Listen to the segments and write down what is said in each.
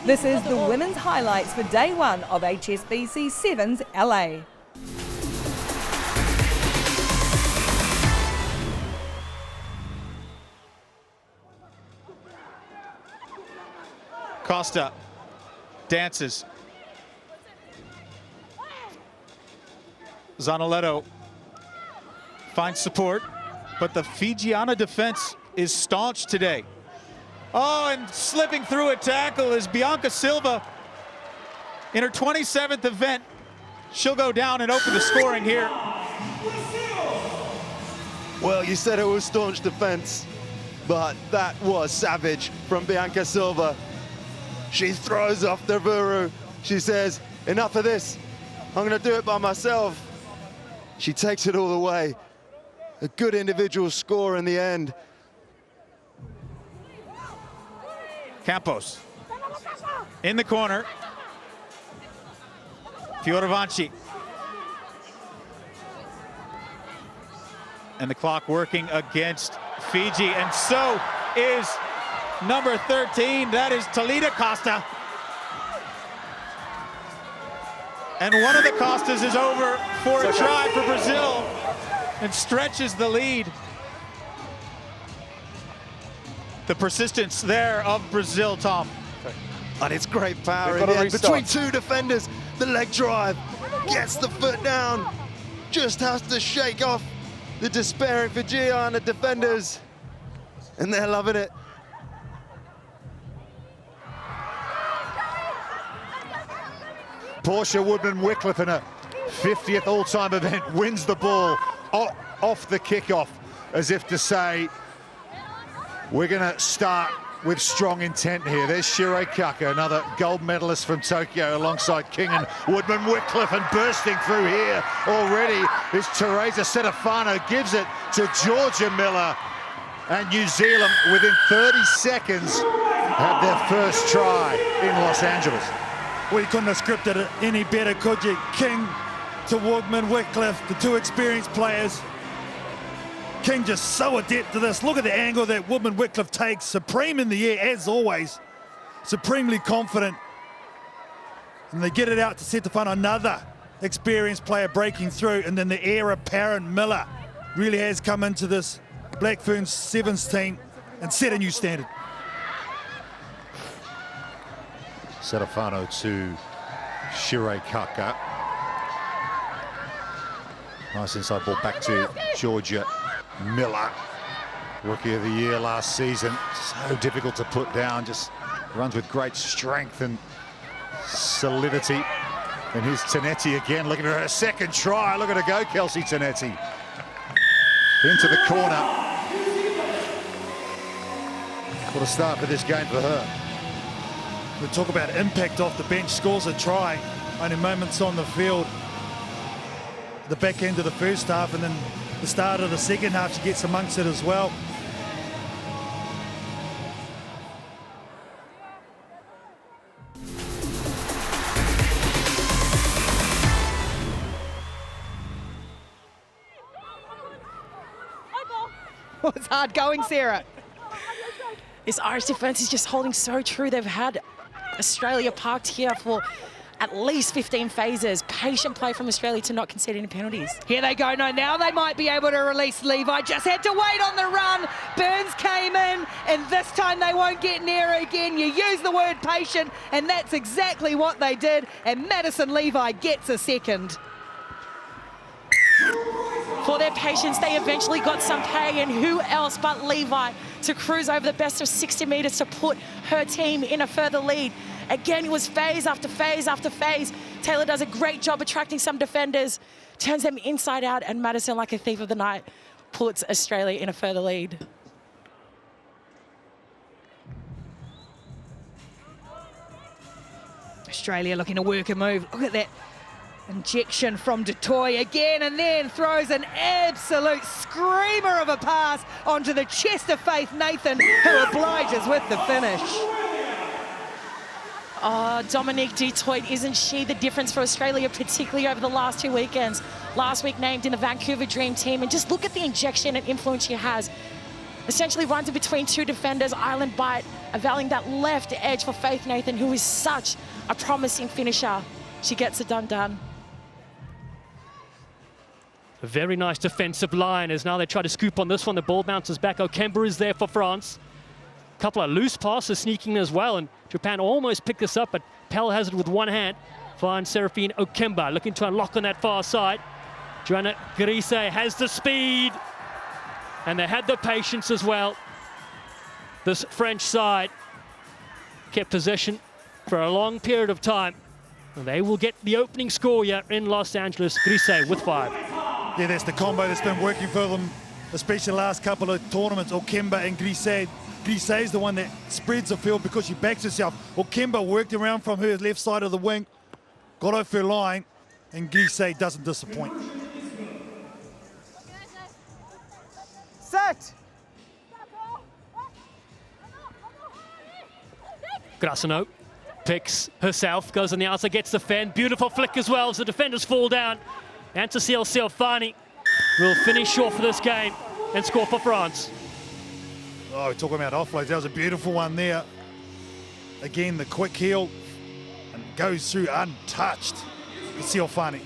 This is the women's highlights for day one of HSBC Sevens LA. Costa dances. Zanoletto finds support, but the Fijiana defense is staunch today. Oh, and slipping through a tackle is Bianca Silva. In her 27th event, she'll go down and open the scoring here. Well, you said it was staunch defense, but that was savage from Bianca Silva. She throws off the Vuru. She says, enough of this. I'm going to do it by myself. She takes it all the way. A good individual score in the end. Campos in the corner. Fioravanti. And the clock working against Fiji, and so is number 13, that is Talita Costa. And one of the Costas is over for a try for Brazil and stretches the lead. The persistence there of Brazil, Tom. And it's great power in the end. Between two defenders, the leg drive, gets the foot down, just has to shake off the despairing Fijiana defenders, and they're loving it. Portia Woodman-Wycliffe in a 50th all-time event wins the ball off the kickoff, as if to say, we're going to start with strong intent here. There's Shirei Kaka, another gold medalist from Tokyo, alongside King and Woodman-Wycliffe, and bursting through here already is Teresa Setafano, gives it to Georgia Miller, and New Zealand within 30 seconds have their first try in Los Angeles. Well, you couldn't have scripted it any better, could you? King to Woodman-Wycliffe, the two experienced players. King just so adept to this. Look at the angle that Woodman-Wycliffe takes. Supreme in the air, as always. Supremely confident. And they get it out to Setafano, another experienced player breaking through. And then the heir apparent Miller really has come into this Black Ferns Sevens team and set a new standard. Setafano to Shirei Kaka. Nice inside ball back to Georgia Miller. Rookie of the year last season. So difficult to put down, just runs with great strength and solidity. And here's Tanetti again, looking for her second try. Look at her go, Kelsey Tanetti. Into the corner. What a start for this game for her. We talk about impact off the bench, scores a try, only moments on the field. The back end of the first half, and then the start of the second half, she gets amongst it as well. Well, it's hard going, Sarah. This Irish defence is just holding so true. They've had Australia parked here for at least 15 phases. Patient play from Australia to not concede any penalties. Here they go. No, now they might be able to release Levi. Just had to wait on the run. Burns came in, and this time they won't get near again. You use the word patient, and that's exactly what they did. And Madison Levi gets a second. For their patience, they eventually got some pay, and who else but Levi to cruise over the best of 60 metres to put her team in a further lead. Again, it was phase after phase after phase. Taylor does a great job attracting some defenders, turns them inside out, and Madison, like a thief of the night, puts Australia in a further lead. Australia looking to work a move. Look at that injection from Dutoy again, and then throws an absolute screamer of a pass onto the chest of Faith Nathan, who obliges with the finish. Oh, Dominique Dutoit, isn't she the difference for Australia, particularly over the last 2 weekends? Last week named in the Vancouver Dream Team, and just look at the injection and influence she has. essentially runs in between two defenders, island bite, availing that left edge for Faith Nathan, who is such a promising finisher. She gets it done. A very nice defensive line as now they try to scoop on this one. The ball bounces back. Okemba is there for France. A couple of loose passes sneaking as well, and Japan almost picked this up, but Pell has it with one hand. Finds Seraphine Okemba looking to unlock on that far side. Joanna Grise has the speed, and they had the patience as well. This French side kept possession for a long period of time. And they will get the opening score here in Los Angeles. Grise with 5. Yeah, that's the combo that's been working for them, especially the last couple of tournaments. Okemba and Grise. Grise is the one that spreads the field because she backs herself. Okemba worked around from her left side of the wing, got off her line, and Grise doesn't disappoint. Set! Grasano picks herself, goes on the outside, gets the fan. Beautiful flick as well as the defenders fall down. And Cecile Selfani will finish off this game and score for France. Oh, we're talking about offloads. That was a beautiful one there. Again, the quick heel and goes through untouched. Selfani.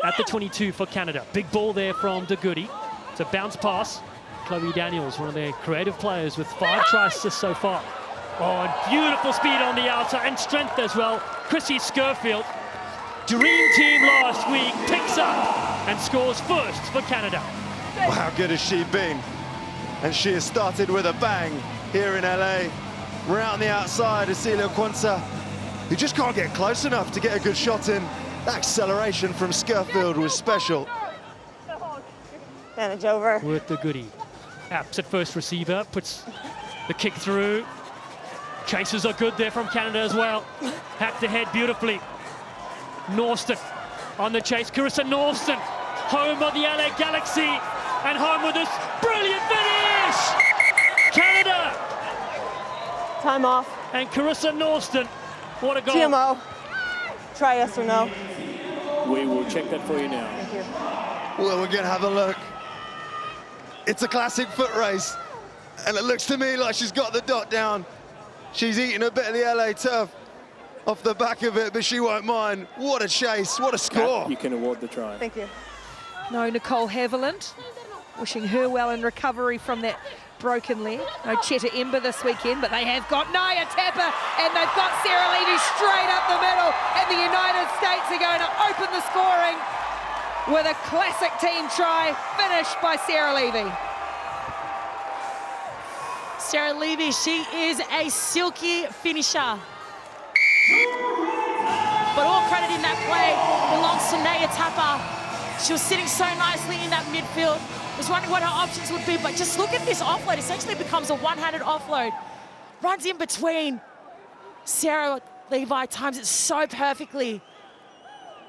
At the 22 for Canada. Big ball there from De Goody. It's a bounce pass. Chloe Daniels, one of their creative players with 5 try assists so far. Oh, and beautiful speed on the outside and strength as well. Chrissy Scurfield, dream team last week, picks up and scores first for Canada. Well, how good has she been? And she has started with a bang here in LA. Round the outside is Celia Kwanzaa, who just can't get close enough to get a good shot in. That acceleration from Scurfield was special. Advantage over. With De Goody. Apps at first receiver, puts the kick through. Chases are good there from Canada as well. Hacked ahead beautifully. Norston on the chase. Carissa Norston, home of the LA Galaxy, and home with this brilliant finish! Canada! Time off. And Carissa Norston, what a goal. GMO. Try yes or no. We will check that for you now. Thank you. Well, we're gonna have a look. It's a classic foot race, and it looks to me like she's got the dot down. She's eating a bit of the LA turf off the back of it, but she won't mind. What a chase, what a score. You can award the try. Thank you. No Nicole Haviland, wishing her well in recovery from that broken leg. No Cheta Ember this weekend, but they have got Naya Tapper, and they've got Sarah Levy straight up the middle, and the United States are going to open the scoring with a classic team try finished by Sarah Levy. Sarah Levy, she is a silky finisher. But all credit in that play belongs to Naya Tapper. She was sitting so nicely in that midfield. Was wondering what her options would be, but just look at this offload. Essentially becomes a one-handed offload. Runs in between. Sarah Levi times it so perfectly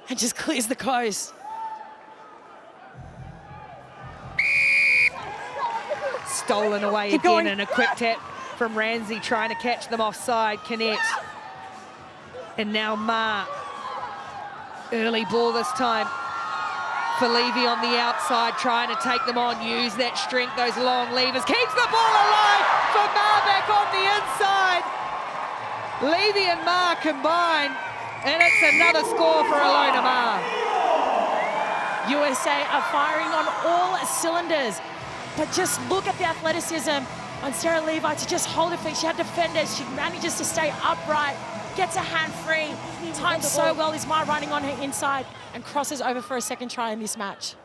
and just clears the coast. Stolen away Keep again, going. and a quick tap from Ramsey trying to catch them offside. Connect. And now Ma. Early ball this time for Levy on the outside, trying to take them on, use that strength, those long levers. Keeps the ball alive for Ma back on the inside. Levy and Ma combine, and it's another score for Alona Ma. USA are firing on all cylinders. But just look at the athleticism on Sarah Levi to just hold her feet. She had defenders. She manages to stay upright, gets a hand free, times so well is Ma running on her inside and crosses over for a second try in this match.